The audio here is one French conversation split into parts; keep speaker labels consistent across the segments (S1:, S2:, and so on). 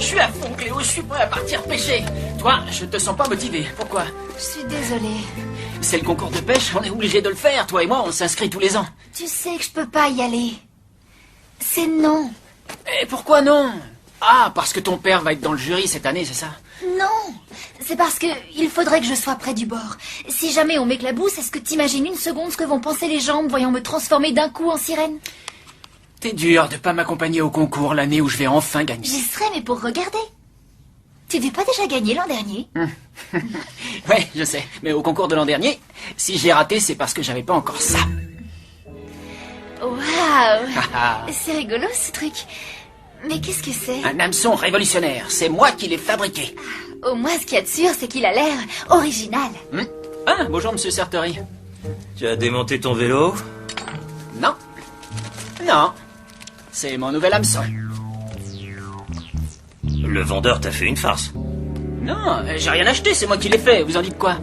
S1: suis à fond, Cléo, je suis prêt à partir pêcher. Toi, je te sens pas motivé. Pourquoi?
S2: Je suis désolée.
S1: C'est le concours de pêche, on est obligé de le faire. Toi et moi, on s'inscrit tous les ans.
S2: Tu sais que je peux pas y aller. C'est non.
S1: Et pourquoi non? Ah, parce que ton père va être dans le jury cette année, c'est ça?
S2: Non. C'est parce que il faudrait que je sois près du bord. Si jamais on m'éclabousse, est-ce que t'imagines une seconde ce que vont penser les gens en me voyant me transformer d'un coup en sirène?
S1: T'es dur de pas m'accompagner au concours l'année où je vais enfin gagner.
S2: J'y serai, mais pour regarder. Tu n'avais pas déjà gagné l'an dernier?
S1: Ouais, je sais. Mais au concours de l'an dernier, si j'ai raté, c'est parce que j'avais pas encore ça.
S2: Waouh. C'est rigolo ce truc. Mais qu'est-ce que c'est?
S1: Un hameçon révolutionnaire. C'est moi qui l'ai fabriqué.
S2: Au moins, ce qu'il y a de sûr, c'est qu'il a l'air original.
S1: Ah, bonjour, monsieur Sartori.
S3: Tu as démonté ton vélo?
S1: Non. Non. C'est mon nouvel hameçon.
S3: Le vendeur t'a fait une farce.
S1: Non, j'ai rien acheté, c'est moi qui l'ai fait. Vous en dites quoi?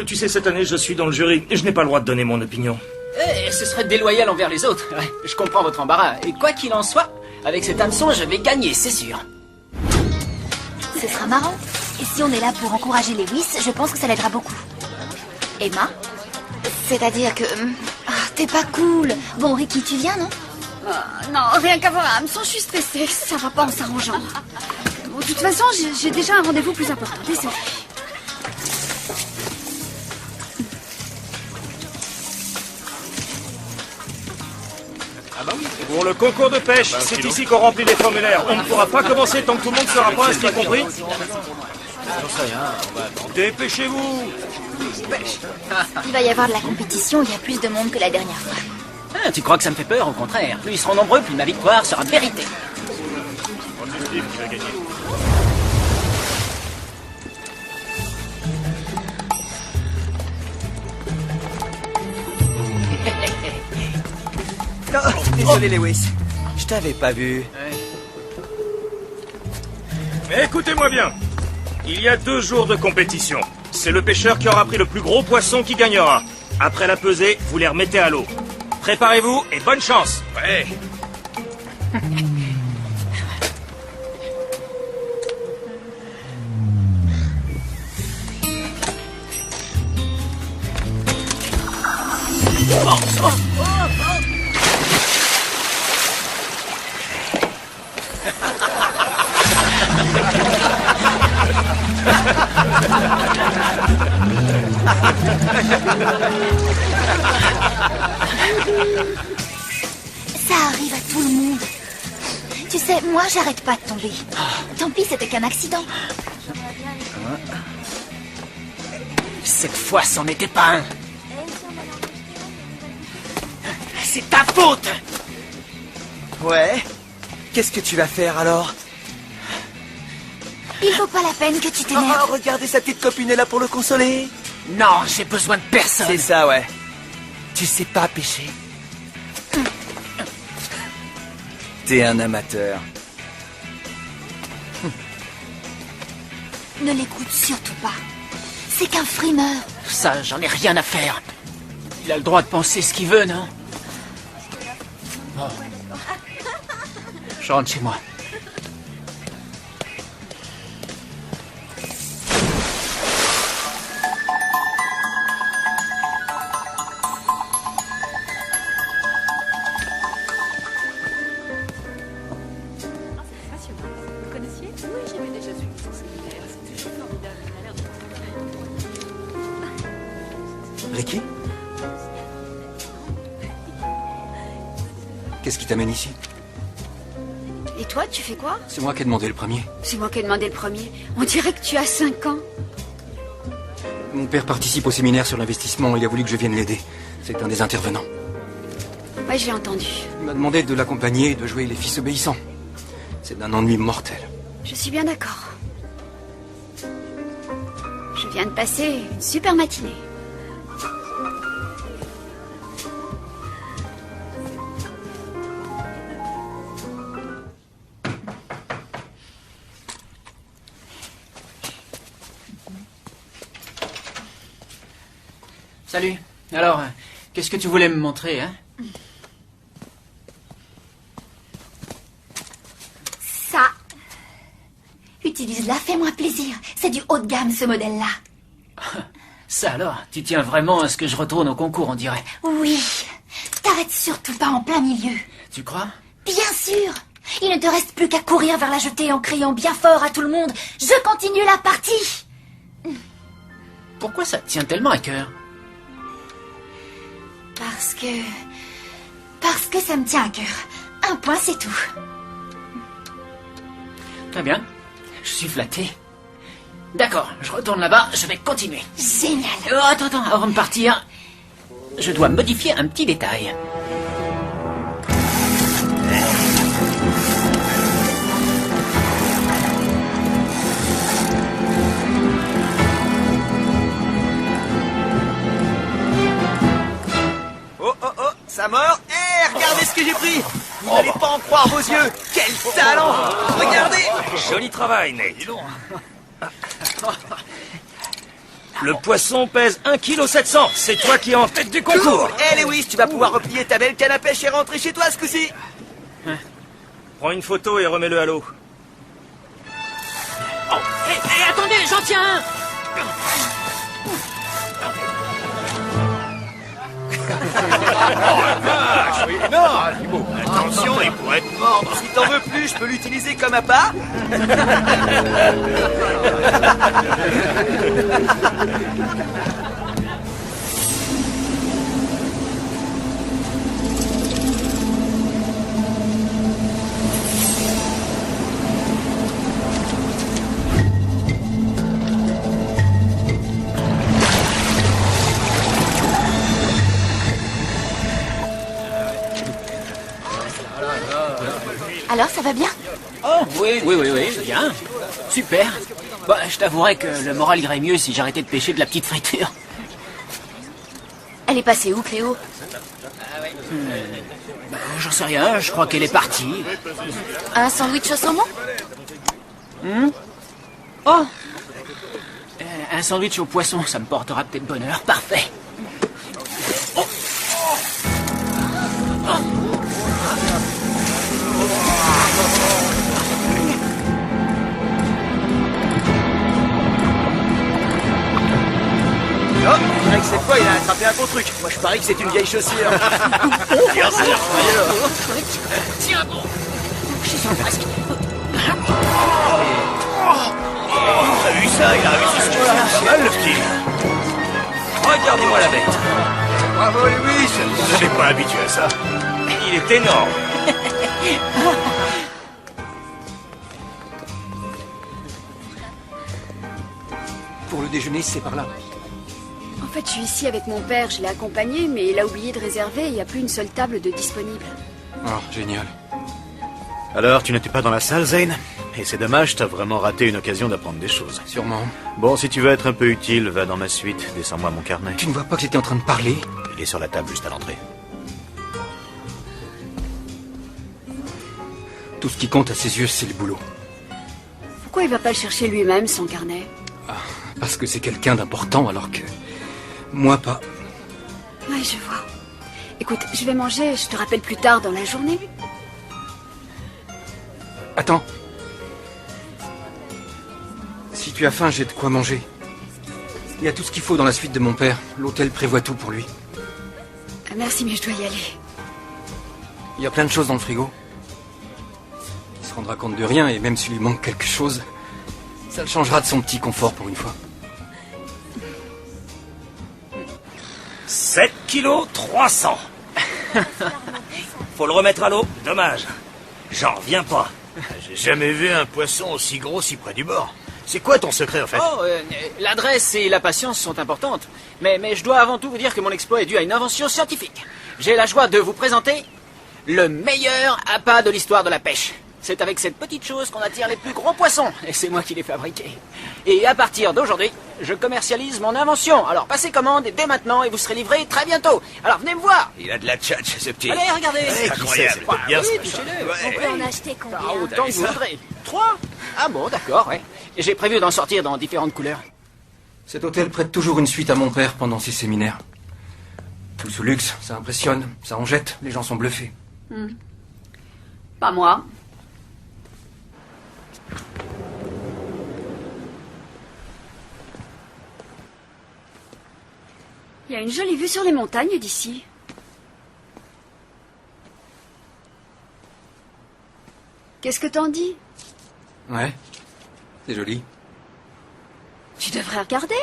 S3: Tu sais, cette année, je suis dans le jury. Je n'ai pas le droit de donner mon opinion.
S1: Ce serait déloyal envers les autres. Ouais, je comprends votre embarras. Et quoi qu'il en soit, avec cet hameçon, je vais gagner, c'est sûr.
S2: Ce sera marrant. Et si on est là pour encourager Lewis, je pense que ça l'aidera beaucoup. Emma? C'est-à-dire que... t'es pas cool. Bon, Ricky, tu viens, non?
S4: Non, rien qu'avoir un hameçon, je suis stressée. Ça va pas en s'arrangeant. Bon, de toute façon, j'ai déjà un rendez-vous plus important. Désolée.
S3: Pour le concours de pêche, c'est ici qu'on remplit les formulaires. On ne pourra pas commencer tant que tout le monde ne sera pas inscrit, compris? Dépêchez-vous!
S2: Il va y avoir de la compétition, il y a plus de monde que la dernière fois.
S1: Ah, tu crois que ça me fait peur? Au contraire. Plus ils seront nombreux, plus ma victoire sera méritée.
S5: Désolé Lewis, je t'avais pas vu.
S3: Mais écoutez-moi bien. Il y a 2 jours de compétition. C'est le pêcheur qui aura pris le plus gros poisson qui gagnera. Après la pesée, vous les remettez à l'eau. Préparez-vous et bonne chance. Ouais.
S2: Ça arrive à tout le monde. Tu sais, moi, j'arrête pas de tomber. Tant pis, c'était qu'un accident.
S1: Cette fois, c'en était pas un. C'est ta faute!
S5: Ouais? Qu'est-ce que tu vas faire alors?
S2: Il faut pas la peine que tu t'énerves.
S5: Oh, regardez, sa petite copine est là pour le consoler.
S1: Non, j'ai besoin de personne.
S5: C'est ça, ouais. Tu sais pas pêcher. T'es un amateur.
S2: Ne l'écoute surtout pas. C'est qu'un frimeur.
S1: Ça, j'en ai rien à faire. Il a le droit de penser ce qu'il veut, non? Bon. Je rentre chez moi.
S5: Ricky? Qu'est-ce qui t'amène ici?
S4: Et toi, tu fais quoi?
S5: C'est moi qui ai demandé le premier.
S4: C'est moi qui ai demandé le premier. On dirait que tu as 5 ans.
S5: Mon père participe au séminaire sur l'investissement. Il a voulu que je vienne l'aider. C'est un des intervenants.
S4: Ouais, j'ai entendu.
S5: Il m'a demandé de l'accompagner et de jouer les fils obéissants. C'est d'un ennui mortel.
S4: Je suis bien d'accord. Je viens de passer une super matinée.
S1: Salut. Alors, qu'est-ce que tu voulais me montrer, hein?
S2: utilise-la, fais-moi plaisir. C'est du haut de gamme, ce modèle-là.
S1: Ça alors, tu tiens vraiment à ce que je retourne au concours, on dirait.
S2: Oui. T'arrêtes surtout pas en plein milieu.
S1: Tu crois?
S2: Bien sûr. Il ne te reste plus qu'à courir vers la jetée en criant bien fort à tout le monde. Je continue la partie.
S1: Pourquoi ça te tient tellement à cœur?
S2: Parce que ça me tient à cœur. Un point, c'est tout.
S1: Très bien. Je suis flatté. D'accord, je retourne là-bas, je vais continuer.
S2: Génial.
S1: Oh, attends, avant de partir, je dois modifier un petit détail.
S6: Oh, ça mord. Regardez ce que j'ai pris. Vous n'allez pas en croire vos yeux. Quel talent. Regardez.
S3: Joli travail, Nate. Le poisson pèse 1,7 kg. C'est toi qui es en tête du concours.
S6: Lewis, tu vas pouvoir replier ta belle canne à pêche et rentrer chez toi ce coup-ci.
S3: Prends une photo et remets-le à l'eau.
S1: Oh, attendez, j'en tiens un.
S6: Attention, il pourrait te mordre. Si t'en veux plus, je peux l'utiliser comme appât.
S2: Alors, ça va bien?
S1: Oh, oui, bien. Super. Bah, je t'avouerais que le moral irait mieux si j'arrêtais de pêcher de la petite friture.
S2: Elle est passée où, Cléo?
S1: J'en sais rien, je crois qu'elle est partie.
S2: Un sandwich au saumon?
S1: Oh, un sandwich au poisson, ça me portera peut-être bonheur. Parfait.
S6: Oh, je dirais que cette fois, il a attrapé un gros truc. Moi, je parie que c'est une vieille chaussure. Bien sûr.
S1: Tiens bon.
S6: T'as vu ça? Il a réussi ce coup-là. C'est mal, le petit.
S3: Regardez-moi la bête.
S6: Bravo, Lewis. Je n'étais pas habitué à ça.
S3: Il est énorme.
S5: Pour le déjeuner, c'est par là.
S4: En fait, je suis ici avec mon père, je l'ai accompagné, mais il a oublié de réserver et il n'y a plus une seule table de disponible.
S5: Oh, génial.
S7: Alors, tu n'étais pas dans la salle, Zane? Et c'est dommage, t'as vraiment raté une occasion d'apprendre des choses.
S5: Sûrement.
S7: Bon, si tu veux être un peu utile, va dans ma suite, descends-moi mon carnet.
S5: Tu ne vois pas que j'étais en train de parler?
S7: Il est sur la table juste à l'entrée.
S5: Tout ce qui compte à ses yeux, c'est le boulot.
S4: Pourquoi il va pas le chercher lui-même, son carnet?
S5: Parce que c'est quelqu'un d'important, alors que... moi, pas.
S4: Oui, je vois. Écoute, je vais manger, je te rappelle plus tard dans la journée.
S5: Attends. Si tu as faim, j'ai de quoi manger. Il y a tout ce qu'il faut dans la suite de mon père. L'hôtel prévoit tout pour lui.
S4: Merci, mais je dois y aller.
S5: Il y a plein de choses dans le frigo. Il se rendra compte de rien, et même s'il lui manque quelque chose, ça le changera de son petit confort pour une fois.
S3: 7 kg 300. Faut le remettre à l'eau. Dommage. J'en reviens pas.
S7: J'ai jamais vu un poisson aussi gros si près du bord. C'est quoi ton secret, en fait?
S1: Oh, l'adresse et la patience sont importantes. Mais je dois avant tout vous dire que mon exploit est dû à une invention scientifique. J'ai la joie de vous présenter le meilleur appât de l'histoire de la pêche. C'est avec cette petite chose qu'on attire les plus gros poissons. Et c'est moi qui l'ai fabriqué. Et à partir d'aujourd'hui, je commercialise mon invention. Alors passez commande dès maintenant et vous serez livré très bientôt. Alors venez me voir.
S6: Il a de la tchatch, ce petit.
S1: Allez, regardez.
S6: C'est incroyable.
S1: Ah,
S7: bien,
S1: oui,
S7: ça.
S1: touchez-le.
S2: On peut en acheter combien?
S1: Ah, autant que vous voudrez. 3? Ah bon, d'accord, ouais. Et j'ai prévu d'en sortir dans différentes couleurs.
S5: Cet hôtel prête toujours une suite à mon père pendant ses séminaires. Tout ce luxe, ça impressionne, ça en jette, les gens sont bluffés.
S4: Pas moi. Il y a une jolie vue sur les montagnes d'ici. Qu'est-ce que t'en dis?
S5: Ouais, c'est joli.
S4: Tu devrais regarder.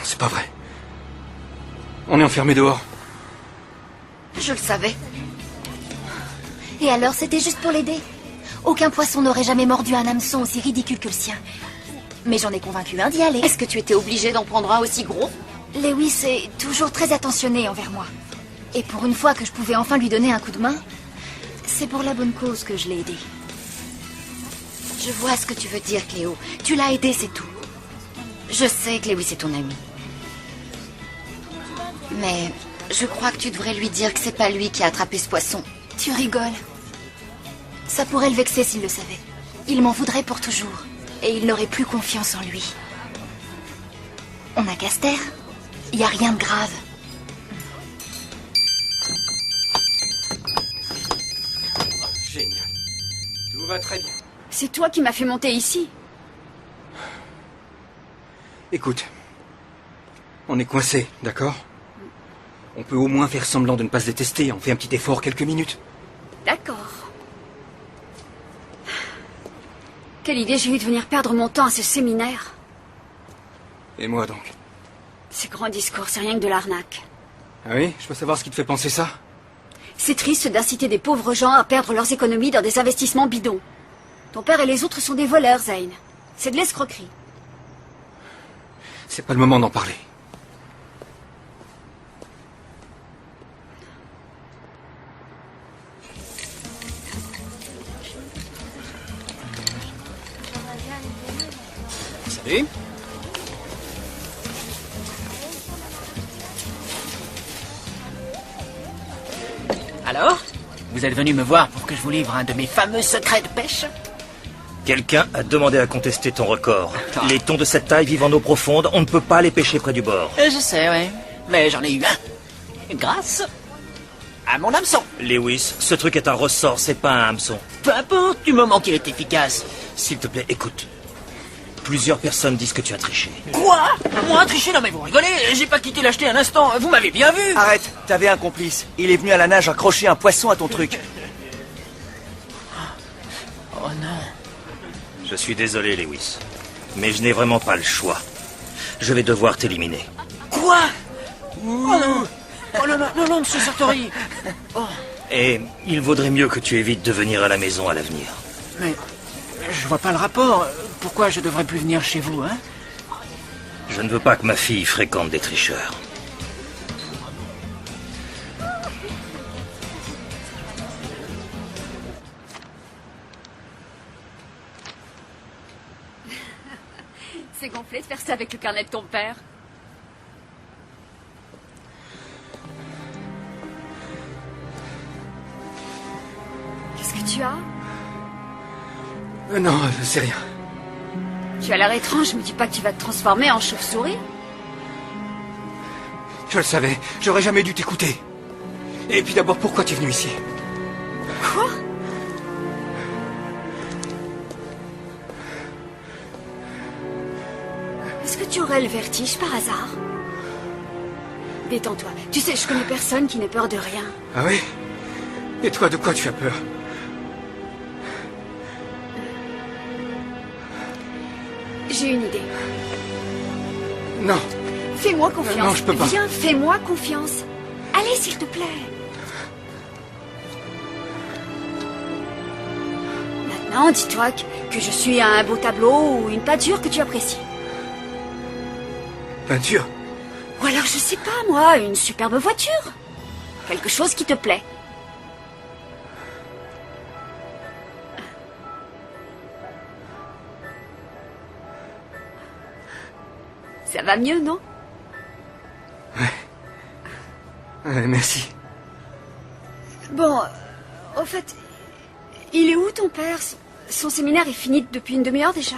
S5: C'est pas vrai. On est enfermés dehors.
S2: Je le savais. Et alors, c'était juste pour l'aider. Aucun poisson n'aurait jamais mordu un hameçon aussi ridicule que le sien. Mais j'en ai convaincu un d'y aller.
S8: Est-ce que tu étais obligé d'en prendre un aussi gros?
S2: Lewis est toujours très attentionné envers moi. Et pour une fois que je pouvais enfin lui donner un coup de main, c'est pour la bonne cause que je l'ai aidé. Je vois ce que tu veux dire, Cléo. Tu l'as aidé, c'est tout. Je sais que Lewis est ton ami. Mais je crois que tu devrais lui dire que c'est pas lui qui a attrapé ce poisson. Tu rigoles. Ça pourrait le vexer s'il le savait. Il m'en voudrait pour toujours. Et il n'aurait plus confiance en lui. On a qu'à se taire. Il n'y a rien de grave.
S5: Génial. Tout va très bien.
S4: C'est toi qui m'as fait monter ici.
S5: Écoute, on est coincés, d'accord? On peut au moins faire semblant de ne pas se détester. On fait un petit effort, quelques minutes.
S4: D'accord. Quelle idée j'ai eu de venir perdre mon temps à ce séminaire.
S5: Et moi donc?
S4: Ces grands discours, c'est rien que de l'arnaque.
S5: Ah oui? Je peux savoir ce qui te fait penser ça?
S4: C'est triste d'inciter des pauvres gens à perdre leurs économies dans des investissements bidons. Ton père et les autres sont des voleurs, Zane. C'est de l'escroquerie.
S5: C'est pas le moment d'en parler.
S1: Salut. Alors? Vous êtes venu me voir pour que je vous livre un de mes fameux secrets de pêche?
S3: Quelqu'un a demandé à contester ton record. Les thons de cette taille vivent en eau profonde, on ne peut pas les pêcher près du bord.
S1: Je sais, oui. Mais j'en ai eu un. Grâce à mon hameçon.
S3: Lewis, ce truc est un ressort, c'est pas un hameçon.
S1: Peu importe, du moment qu'il est efficace.
S3: S'il te plaît, écoute. Plusieurs personnes disent que tu as triché.
S1: Quoi? Moi, tricher? Non mais vous rigolez, j'ai pas quitté l'acheter un instant, vous m'avez bien vu.
S6: Arrête, t'avais un complice. Il est venu à la nage accrocher un poisson à ton truc.
S1: Oh non.
S3: Je suis désolé, Lewis. Mais je n'ai vraiment pas le choix. Je vais devoir t'éliminer.
S1: Quoi? Oh non. Oh non, non, non, non, monsieur Sartori. Oh.
S3: Et il vaudrait mieux que tu évites de venir à la maison à l'avenir.
S1: Mais je vois pas le rapport. Pourquoi je devrais plus venir chez vous, hein?
S3: Je ne veux pas que ma fille fréquente des tricheurs.
S4: C'est gonflé de faire ça avec le carnet de ton père. Qu'est-ce que tu as?
S5: Non, c'est rien.
S4: Tu as l'air étrange, me dis pas que tu vas te transformer en chauve-souris.
S5: Je le savais, j'aurais jamais dû t'écouter. Et puis d'abord, pourquoi tu es venu ici?
S4: Quoi? Est-ce que tu aurais le vertige par hasard? Détends-toi. Tu sais, je connais personne qui n'ait peur de rien.
S5: Ah oui? Et toi, de quoi tu as peur?
S4: J'ai une idée.
S5: Non.
S4: Fais-moi confiance.
S5: Non, je peux pas.
S4: Viens, fais-moi confiance. Allez, s'il te plaît. Maintenant, dis-toi que je suis un beau tableau ou une peinture que tu apprécies.
S5: Peinture?
S4: Ou alors, je sais pas, moi, une superbe voiture. Quelque chose qui te plaît. Ça va mieux, non?
S5: Merci.
S4: Bon, au fait, il est où ton père? Son séminaire est fini depuis une demi-heure déjà.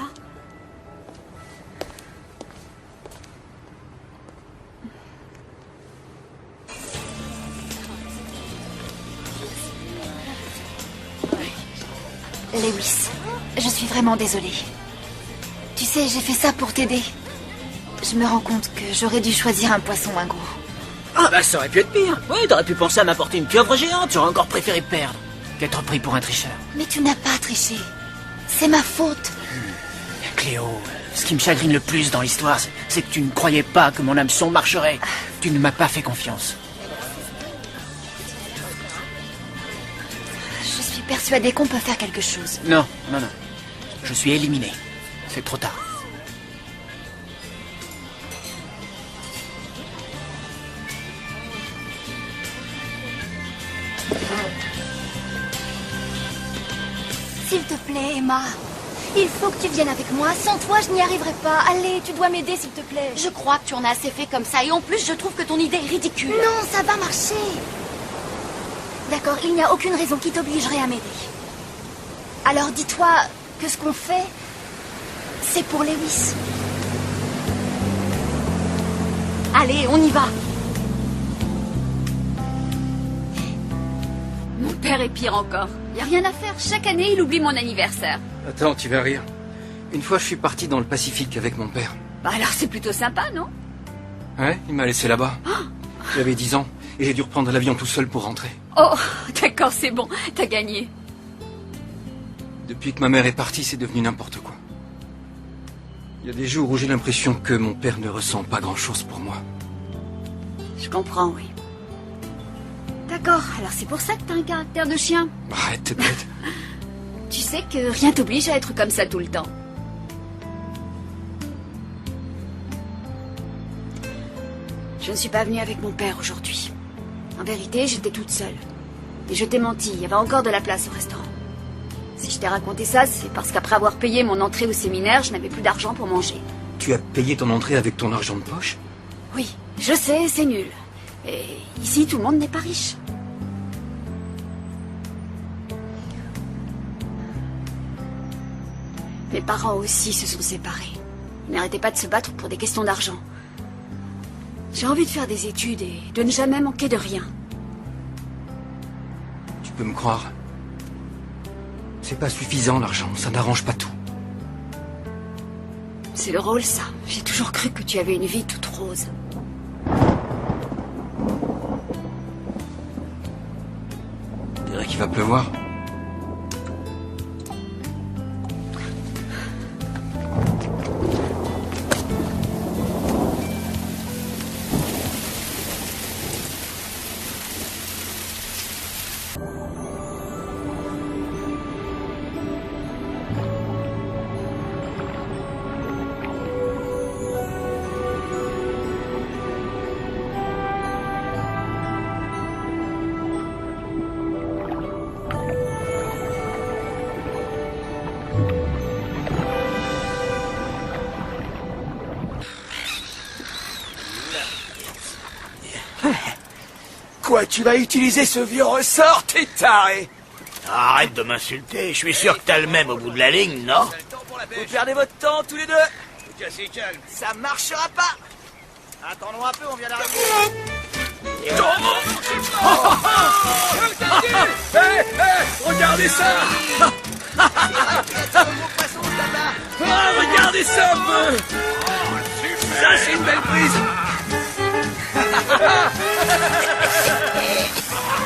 S2: Lewis, je suis vraiment désolée. Tu sais, j'ai fait ça pour t'aider. Je me rends compte que j'aurais dû choisir un poisson moins gros.
S1: Ah bah ça aurait pu être pire. Oui, t'aurais pu penser à m'apporter une pieuvre géante. J'aurais encore préféré perdre qu'être pris pour un tricheur.
S2: Mais tu n'as pas triché. C'est ma faute.
S1: Cléo, ce qui me chagrine le plus dans l'histoire, c'est que tu ne croyais pas que mon hameçon marcherait. Tu ne m'as pas fait confiance.
S2: Je suis persuadée qu'on peut faire quelque chose.
S1: Non. Je suis éliminé. C'est trop tard.
S2: S'il te plaît, Emma. Il faut que tu viennes avec moi. Sans toi, je n'y arriverai pas. Allez, tu dois m'aider, s'il te plaît.
S8: Je crois que tu en as assez fait comme ça. Et en plus, je trouve que ton idée est ridicule.
S2: Non, ça va marcher. D'accord, il n'y a aucune raison qui t'obligerait à m'aider. Alors dis-toi que ce qu'on fait, c'est pour Lewis.
S4: Allez, on y va. Mon père est pire encore. Y a rien à faire. Chaque année, il oublie mon anniversaire.
S5: Attends, tu vas rire. Une fois, je suis parti dans le Pacifique avec mon père.
S4: Bah alors, c'est plutôt sympa, non?
S5: Ouais, il m'a laissé là-bas. J'avais 10 ans et j'ai dû reprendre l'avion tout seul pour rentrer.
S4: Oh, d'accord, c'est bon. T'as gagné.
S5: Depuis que ma mère est partie, c'est devenu n'importe quoi. Il y a des jours où j'ai l'impression que mon père ne ressent pas grand-chose pour moi.
S4: Je comprends, oui. D'accord, alors c'est pour ça que t'as un caractère de chien.
S5: Arrête, t'es bête.
S4: Tu sais que rien t'oblige à être comme ça tout le temps. Je ne suis pas venue avec mon père aujourd'hui. En vérité, j'étais toute seule. Et je t'ai menti, il y avait encore de la place au restaurant. Si je t'ai raconté ça, c'est parce qu'après avoir payé mon entrée au séminaire, je n'avais plus d'argent pour manger.
S5: Tu as payé ton entrée avec ton argent de poche?
S4: Oui, je sais, c'est nul. Et ici, tout le monde n'est pas riche. Mes parents aussi se sont séparés. Ils n'arrêtaient pas de se battre pour des questions d'argent. J'ai envie de faire des études et de ne jamais manquer de rien.
S5: Tu peux me croire. C'est pas suffisant l'argent, ça n'arrange pas tout.
S4: C'est le rôle, ça. J'ai toujours cru que tu avais une vie toute rose.
S5: On dirait qu'il va pleuvoir.
S6: Quoi, tu vas utiliser ce vieux ressort, t'es taré?
S9: Arrête de m'insulter, je suis sûr que t'as le même au bout de la ligne, non?
S6: Vous perdez votre temps, tous les deux. Ça marchera pas. Attendons un peu, on vient d'arriver. Regardez ça. Regardez ça un peu. Ça, c'est une belle prise.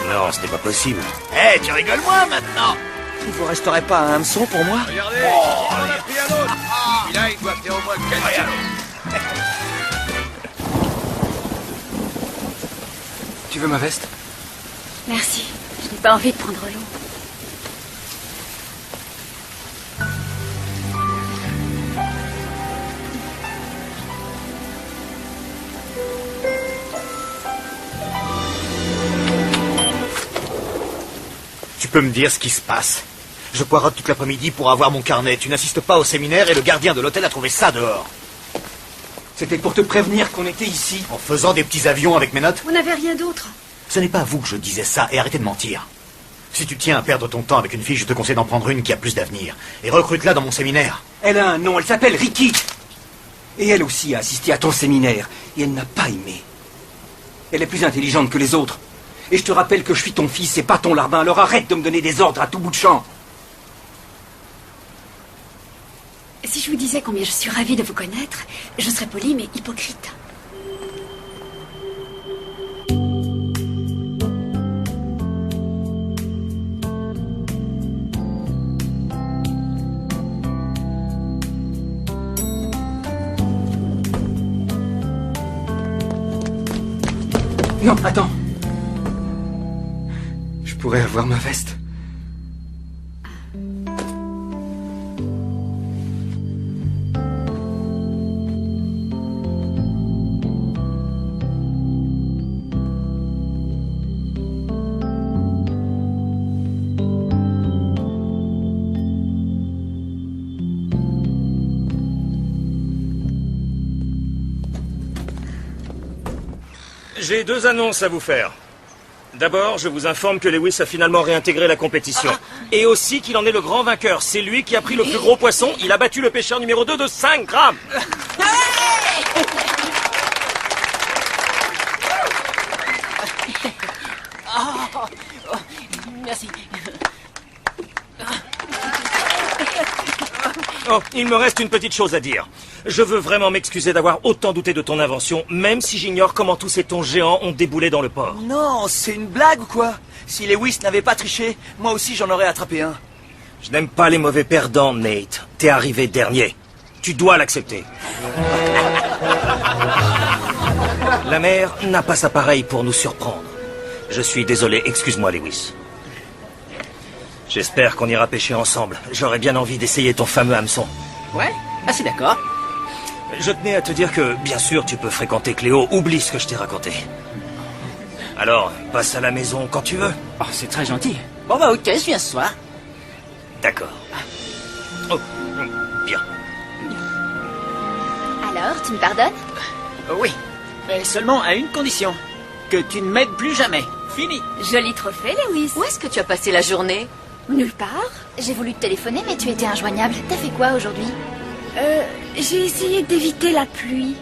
S9: Non, ce n'est pas possible. Eh, tu rigoles moins maintenant.
S6: Il vous resterait pas un hameçon pour moi?
S9: Regardez,
S6: il en a pris un autre. Celui-là, il doit faire au moins 4 kilos.
S5: Tu veux ma veste?
S4: Merci. Je n'ai pas envie de prendre l'eau.
S7: Tu peux me dire ce qui se passe? Je poireaute toute l'après-midi pour avoir mon carnet. Tu n'assistes pas au séminaire et le gardien de l'hôtel a trouvé ça dehors.
S5: C'était pour te prévenir qu'on était ici.
S7: En faisant des petits avions avec mes notes?
S4: Vous n'avez rien d'autre?
S7: Ce n'est pas à vous que je disais ça, et arrêtez de mentir. Si tu tiens à perdre ton temps avec une fille, je te conseille d'en prendre une qui a plus d'avenir. Et recrute-la dans mon séminaire.
S5: Elle a un nom, elle s'appelle Ricky. Et elle aussi a assisté à ton séminaire. Et elle n'a pas aimé. Elle est plus intelligente que les autres. Et je te rappelle que je suis ton fils et pas ton larbin. Alors arrête de me donner des ordres à tout bout de champ.
S4: Si je vous disais combien je suis ravie de vous connaître, je serais polie mais hypocrite.
S5: Non, attends. Je pourrais avoir ma veste.
S3: J'ai 2 annonces à vous faire. D'abord, je vous informe que Lewis a finalement réintégré la compétition. Et aussi qu'il en est le grand vainqueur. C'est lui qui a pris le plus gros poisson. Il a battu le pêcheur numéro 2 de 5 grammes.
S1: Merci.
S3: Oh, il me reste une petite chose à dire. Je veux vraiment m'excuser d'avoir autant douté de ton invention, même si j'ignore comment tous ces thons géants ont déboulé dans le port.
S6: Non, c'est une blague ou quoi? Si Lewis n'avait pas triché, moi aussi j'en aurais attrapé un.
S3: Je n'aime pas les mauvais perdants, Nate. T'es arrivé dernier. Tu dois l'accepter. La mer n'a pas sa pareille pour nous surprendre. Je suis désolé, excuse-moi, Lewis. J'espère qu'on ira pêcher ensemble. J'aurais bien envie d'essayer ton fameux hameçon.
S1: Ouais, assez d'accord.
S3: Je tenais à te dire que, bien sûr, tu peux fréquenter Cléo. Oublie ce que je t'ai raconté. Alors, passe à la maison quand tu veux.
S1: Oh, c'est très gentil. Bon bah ok, je viens ce soir.
S3: D'accord. Oh, bien.
S2: Alors, tu me pardonnes?
S1: Oui, mais seulement à une condition. Que tu ne m'aides plus jamais. Fini.
S4: Joli trophée, Lewis.
S8: Où est-ce que tu as passé la journée?
S4: Nulle part.
S2: J'ai voulu te téléphoner, mais tu étais injoignable. T'as fait quoi aujourd'hui?
S4: J'ai essayé d'éviter la pluie.